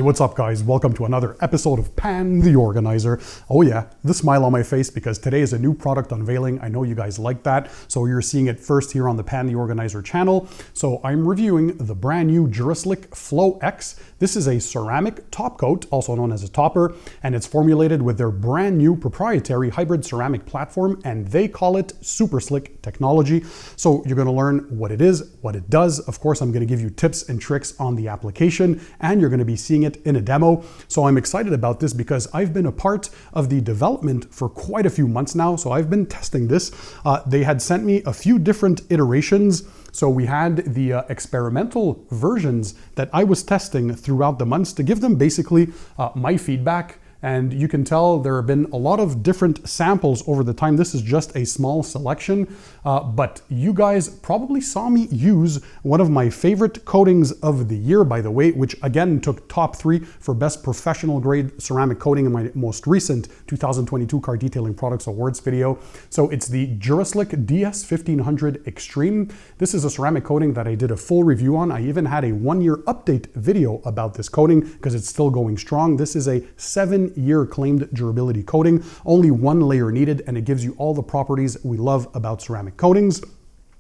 Hey, what's up guys? Welcome to another episode of Pan the Organizer. Oh yeah, the smile on my face because today is a new product unveiling. I know you guys like that, so you're seeing it first here on the Pan the Organizer channel. So I'm reviewing the brand new DuraSlic FlowX. This is a ceramic top coat, also known as a topper, and it's formulated with their brand new proprietary hybrid ceramic platform, and they call it SuperSlic technology. So you're gonna learn what it is, what it does. Of course, I'm gonna give you tips and tricks on the application, and you're gonna be seeing it in a demo. So I'm excited about this because I've been a part of the development for quite a few months now. So I've been testing this. They had sent me a few different iterations. So we had the experimental versions that I was testing throughout the months to give them basically my feedback. And you can tell there have been a lot of different samples over the time. This is just a small selection, but you guys probably saw me use one of my favorite coatings of the year, by the way, which again took top 3 for best professional grade ceramic coating in my most recent 2022 Car Detailing Products Awards video. So it's the DuraSlic DS1500 Xtreme. This is a ceramic coating that I did a full review on. I even had a 1-year update video about this coating because it's still going strong. This is a 7-year claimed durability coating, only 1 layer needed, and it gives you all the properties we love about ceramic coatings.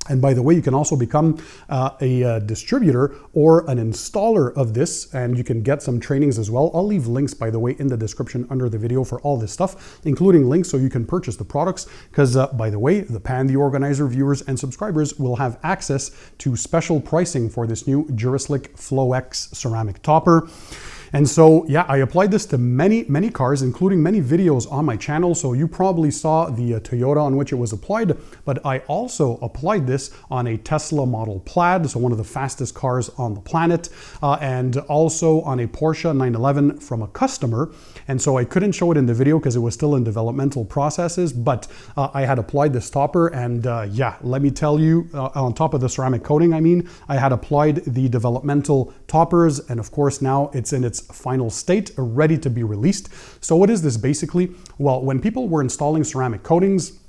And by the way, you can also become a distributor or an installer of this, and you can get some trainings as well. I'll leave links, by the way, in the description under the video for all this stuff, including links so you can purchase the products. Because by the way, the Pan the Organizer viewers and subscribers will have access to special pricing for this new DuraSlic FlowX ceramic topper. And so, yeah, I applied this to many cars, including many videos on my channel. So you probably saw the Toyota on which it was applied, but I also applied this on a Tesla Model Plaid, so one of the fastest cars on the planet, and also on a Porsche 911 from a customer. And so I couldn't show it in the video because it was still in developmental processes, but I had applied this topper, and yeah, let me tell you, on top of the ceramic coating, I had applied the developmental toppers, and of course now it's in its final state, ready to be released. So what is this basically? Well, when people were installing ceramic coatings,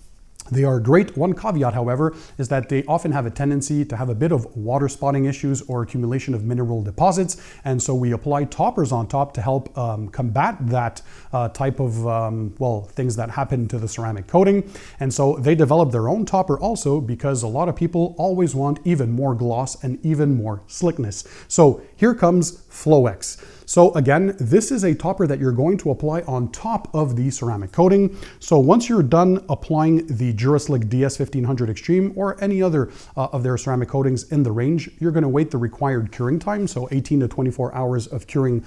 they are great. One caveat, however, is that they often have a tendency to have a bit of water spotting issues or accumulation of mineral deposits. And so we apply toppers on top to help combat that type of, well, things that happen to the ceramic coating. And so they developed their own topper also because a lot of people always want even more gloss and even more slickness. So here comes FlowX. So again, this is a topper that you're going to apply on top of the ceramic coating. So once you're done applying the DuraSlic DS1500 Xtreme or any other of their ceramic coatings in the range, you're going to wait the required curing time, so 18 to 24 hours of curing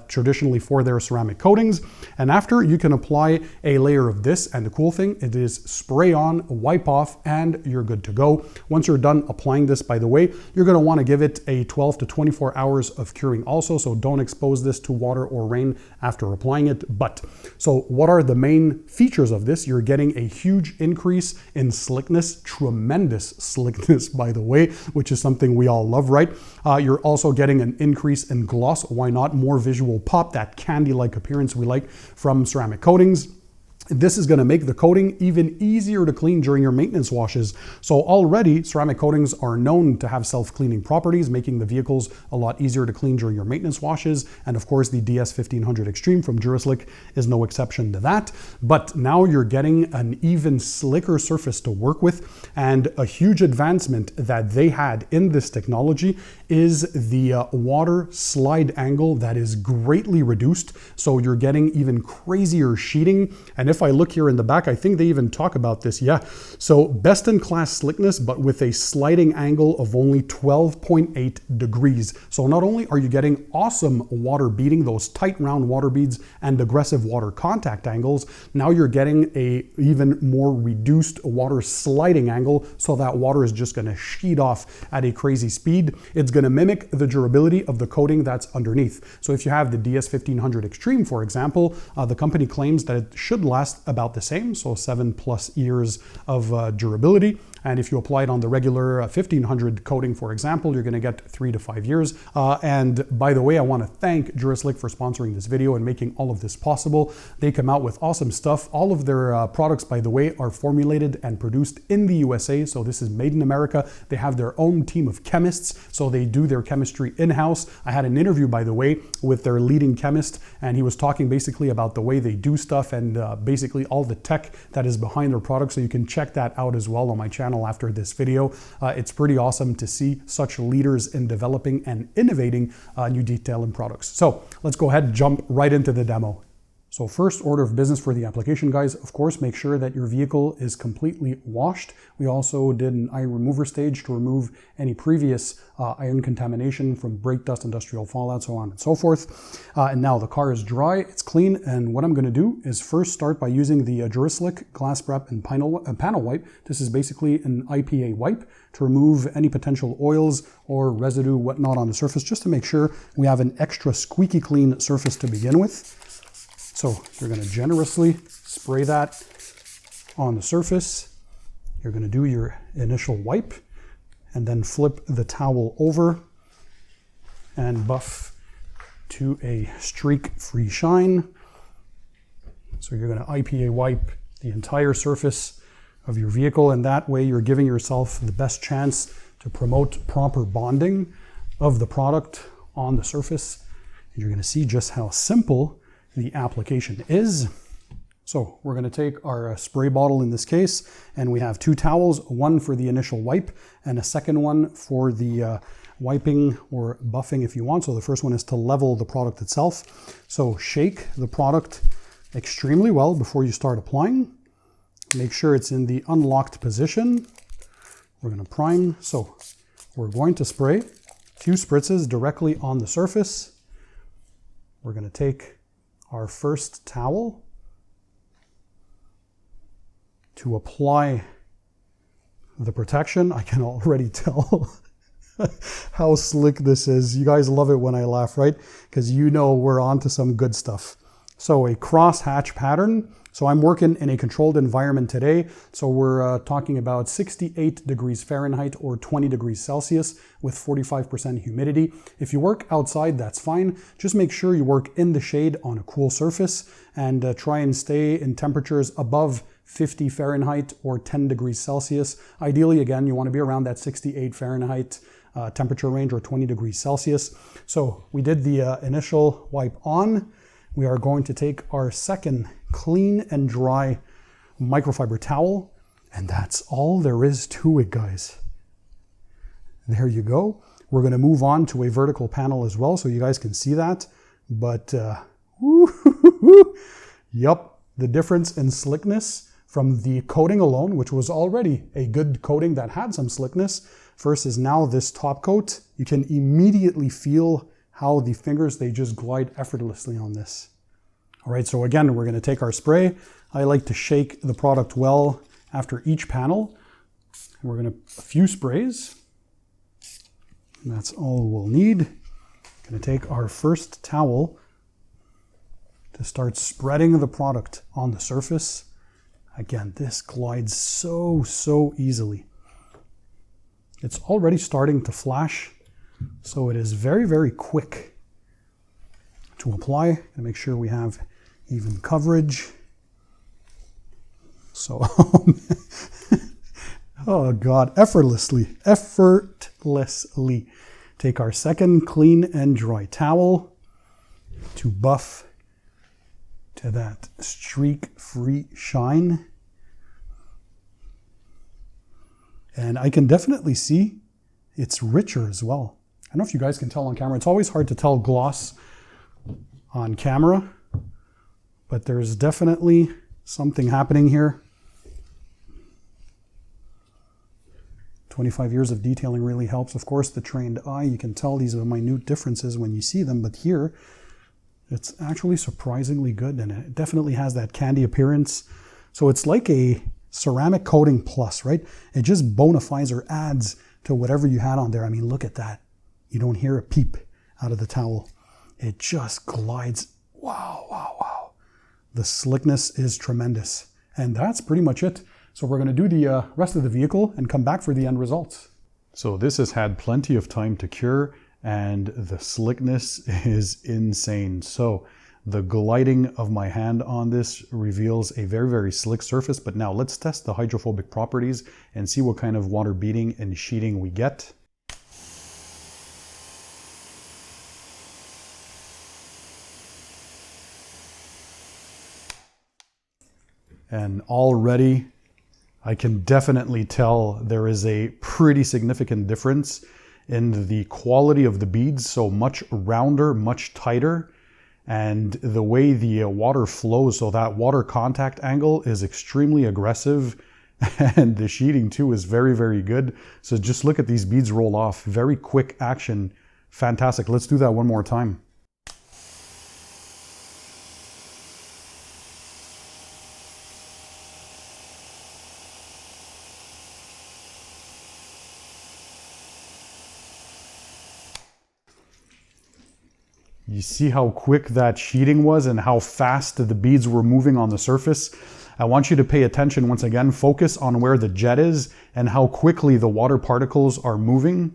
traditionally for their ceramic coatings. And after, you can apply a layer of this, and the cool thing, it is spray on, wipe off, and you're good to go. Once you're done applying this, by the way, you're going to want to give it a 12 to 24 hours of curing also, so don't expose this to water or rain after applying it. But so what are the main features of this? You're getting a huge increase in slickness, tremendous slickness, by the way, which is something we all love, right? You're also getting an increase in gloss. Why not? More visual pop, that candy-like appearance we like from ceramic coatings. This is going to make the coating even easier to clean during your maintenance washes. So already ceramic coatings are known to have self-cleaning properties, making the vehicles a lot easier to clean during your maintenance washes. And of course, the DS1500 Xtreme from DuraSlic is no exception to that. But now you're getting an even slicker surface to work with. And a huge advancement that they had in this technology is the water slide angle that is greatly reduced. So you're getting even crazier sheeting. And if I look here in the back, I think they even talk about this. Yeah. So best in class slickness, but with a sliding angle of only 12.8 degrees. So not only are you getting awesome water beading, those tight round water beads and aggressive water contact angles, now you're getting a even more reduced water sliding angle. So that water is just going to sheet off at a crazy speed. It's going to mimic the durability of the coating that's underneath. So if you have the DS1500 Xtreme, for example, the company claims that it should last about the same, so 7+ years of durability. And if you apply it on the regular 1500 coating, for example, you're gonna get 3 to 5 years. And by the way, I wanna thank DuraSlic for sponsoring this video and making all of this possible. They come out with awesome stuff. All of their products, by the way, are formulated and produced in the USA. So this is made in America. They have their own team of chemists, so they do their chemistry in-house. I had an interview, by the way, with their leading chemist, and he was talking basically about the way they do stuff and basically all the tech that is behind their product. So you can check that out as well on my channel after this video. It's pretty awesome to see such leaders in developing and innovating new detailing products. So let's go ahead and jump right into the demo. So first order of business for the application, guys, of course, make sure that your vehicle is completely washed. We also did an iron remover stage to remove any previous iron contamination from brake dust, industrial fallout, so on and so forth. And now the car is dry, it's clean, and what I'm gonna do is first start by using the DuraSlic Glass Prep and Panel Wipe. This is basically an IPA wipe to remove any potential oils or residue, whatnot on the surface, just to make sure we have an extra squeaky clean surface to begin with. So you're going to generously spray that on the surface. You're going to do your initial wipe and then flip the towel over and buff to a streak-free shine. So you're going to IPA wipe the entire surface of your vehicle, and that way you're giving yourself the best chance to promote proper bonding of the product on the surface. And you're going to see just how simple the application is. So we're going to take our spray bottle in this case, and we have 2 towels, one for the initial wipe and a second one for the wiping or buffing if you want. So the first one is to level the product itself. So shake the product extremely well before you start applying. Make sure it's in the unlocked position. We're going to prime. So we're going to spray a few spritzes directly on the surface. We're going to take our first towel to apply the protection. I can already tell how slick this is. You guys love it when I laugh, right? Because you know we're on to some good stuff. So a cross hatch pattern. So I'm working in a controlled environment today. So we're talking about 68 degrees Fahrenheit or 20 degrees Celsius with 45% humidity. If you work outside, that's fine. Just make sure you work in the shade on a cool surface and try and stay in temperatures above 50 Fahrenheit or 10 degrees Celsius. Ideally, again, you want to be around that 68 Fahrenheit temperature range or 20 degrees Celsius. So we did the initial wipe on. We are going to take our second clean and dry microfiber towel, and that's all there is to it, guys. There you go. We're going to move on to a vertical panel as well so you guys can see that. But yep, the difference in slickness from the coating alone, which was already a good coating that had some slickness, versus now this top coat, you can immediately feel how the fingers, they just glide effortlessly on this. All right, so again, we're going to take our spray. I like to shake the product well after each panel. We're going to a few sprays. And that's all we'll need. Going to take our first towel to start spreading the product on the surface. Again, this glides so easily. It's already starting to flash, so it is very quick to apply. Gonna make sure we have even coverage. So, oh God, effortlessly take our second clean and dry towel to buff to that streak-free shine. And I can definitely see it's richer as well. I don't know if you guys can tell on camera. It's always hard to tell gloss on camera, but there's definitely something happening here. 25 years of detailing really helps. Of course, the trained eye, you can tell these are minute differences when you see them, but here it's actually surprisingly good, and it definitely has that candy appearance. So it's like a ceramic coating plus, right? It just bona fides or adds to whatever you had on there. I mean, look at that. You don't hear a peep out of the towel. It just glides. Wow. The slickness is tremendous. And that's pretty much it. So we're going to do the rest of the vehicle and come back for the end results. So this has had plenty of time to cure, and the slickness is insane. So the gliding of my hand on this reveals a very, very slick surface. But now let's test the hydrophobic properties and see what kind of water beading and sheeting we get. And already I can definitely tell there is a pretty significant difference in the quality of the beads. So much rounder, much tighter. And the way the water flows, so that water contact angle is extremely aggressive, and the sheeting too is very, very good. So just look at these beads roll off. Very quick action. Fantastic. Let's do that one more time. You see how quick that sheeting was and how fast the beads were moving on the surface? I want you to pay attention once again, focus on where the jet is and how quickly the water particles are moving.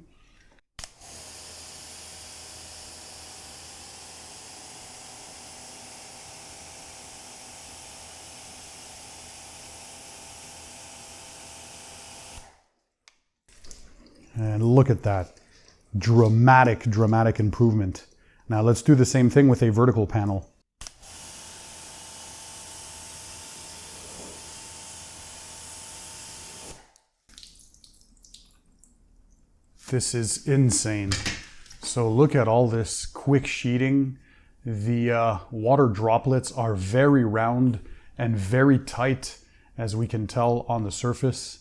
And look at that, dramatic improvement. Now let's do the same thing with a vertical panel. This is insane. So look at all this quick sheeting. The water droplets are very round and very tight, as we can tell on the surface.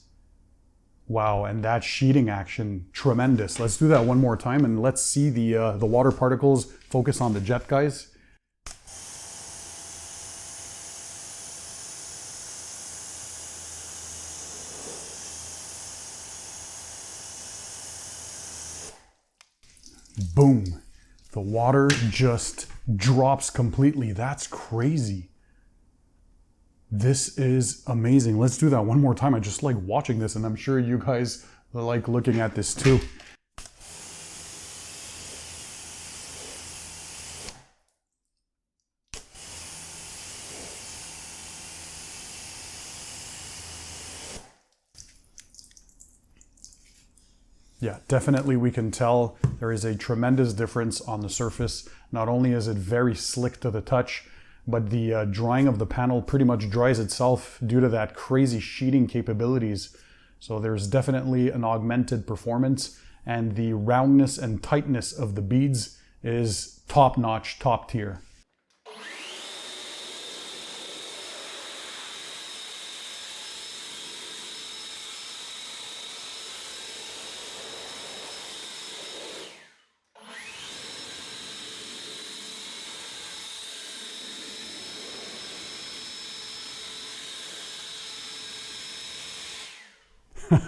Wow, and that sheeting action, tremendous. Let's do that one more time and let's see the water particles focus on the jet, guys. Boom. The water just drops completely. That's crazy. This is amazing. Let's do that one more time. I just like watching this, and I'm sure you guys like looking at this too. Yeah, definitely we can tell there is a tremendous difference on the surface. Not only is it very slick to the touch, but the drying of the panel pretty much dries itself due to that crazy sheeting capabilities. So there's definitely an augmented performance, and the roundness and tightness of the beads is top-notch, top tier.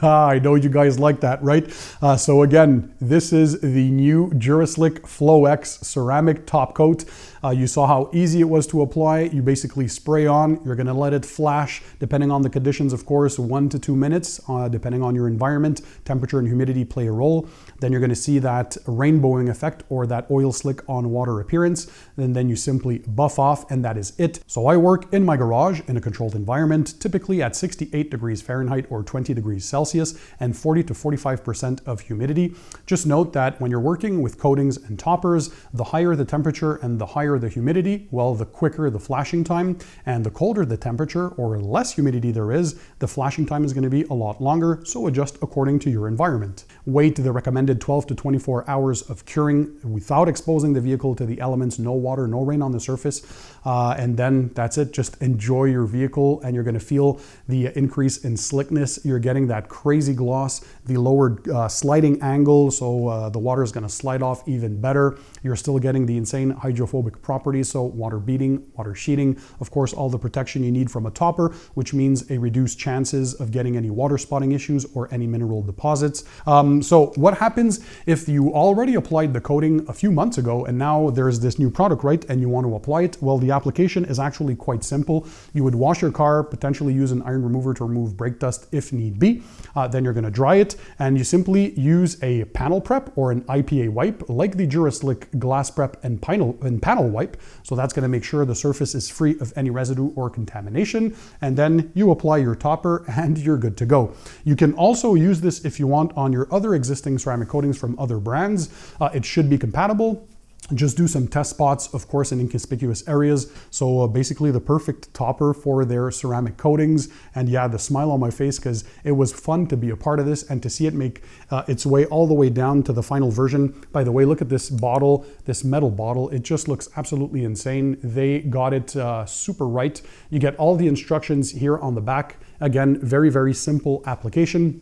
I know you guys like that, right? So again, this is the new DuraSlic FlowX ceramic top coat. You saw how easy it was to apply. You basically spray on, you're gonna let it flash, depending on the conditions, of course, 1 to 2 minutes, depending on your environment. Temperature and humidity play a role. Then you're gonna see that rainbowing effect, or that oil slick on water appearance. And then you simply buff off, and that is it. So I work in my garage in a controlled environment, typically at 68 degrees Fahrenheit or 20 degrees Celsius, and 40 to 45% of humidity. Just note that when you're working with coatings and toppers, the higher the temperature and the higher the humidity, well, the quicker the flashing time, and the colder the temperature or less humidity there is, the flashing time is going to be a lot longer, so adjust according to your environment. Wait the recommended 12 to 24 hours of curing without exposing the vehicle to the elements, no water, no rain on the surface, and then that's it. Just enjoy your vehicle, and you're going to feel the increase in slickness. You're getting that that crazy gloss, the lowered sliding angle, so the water is going to slide off even better. You're still getting the insane hydrophobic properties, so water beading, water sheeting, of course, all the protection you need from a topper, which means a reduced chances of getting any water spotting issues or any mineral deposits. So what happens if you already applied the coating a few months ago and now there's this new product, right, and you want to apply it? Well, the application is actually quite simple. You would wash your car, potentially use an iron remover to remove brake dust if need be. Then you're going to dry it, and you simply use a panel prep or an IPA wipe like the DuraSlic glass prep and panel wipe. So that's going to make sure the surface is free of any residue or contamination, and then you apply your topper and you're good to go. You can also use this if you want on your other existing ceramic coatings from other brands. It should be compatible. Just do some test spots, of course, in inconspicuous areas. So basically the perfect topper for their ceramic coatings. And yeah, the smile on my face, because it was fun to be a part of this and to see it make its way all the way down to the final version. By the way, look at this bottle, this metal bottle. It just looks absolutely insane. They got it super right. You get all the instructions here on the back. Again, very, very simple application.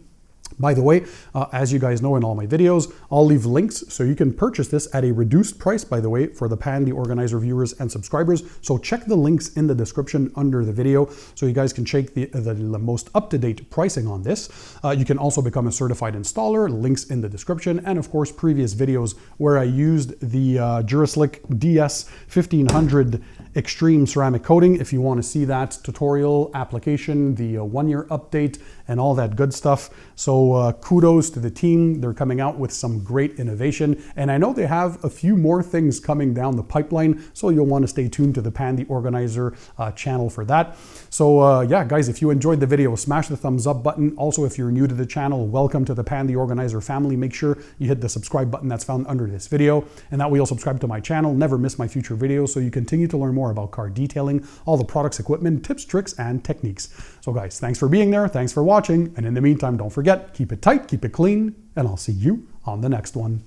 By the way, as you guys know in all my videos, I'll leave links so you can purchase this at a reduced price, by the way, for the Pan the Organizer viewers and subscribers. So check the links in the description under the video so you guys can check the most up-to-date pricing on this. You can also become a certified installer, links in the description, and of course previous videos where I used the DuraSlic DS 1500 Xtreme ceramic coating. If you want to see that tutorial application, the 1-year update and all that good stuff. So kudos to the team. They're coming out with some great innovation, and I know they have a few more things coming down the pipeline, so you'll want to stay tuned to the Pan the Organizer channel for that. So yeah, guys, if you enjoyed the video, smash the thumbs up button. Also, if you're new to the channel, welcome to the Pan the Organizer family. Make sure you hit the subscribe button that's found under this video, and that way you'll subscribe to my channel, never miss my future videos, so you continue to learn more about car detailing, all the products, equipment, tips, tricks, and techniques. So guys, thanks for being there, thanks for watching, and in the meantime, don't forget, keep it tight, keep it clean, and I'll see you on the next one.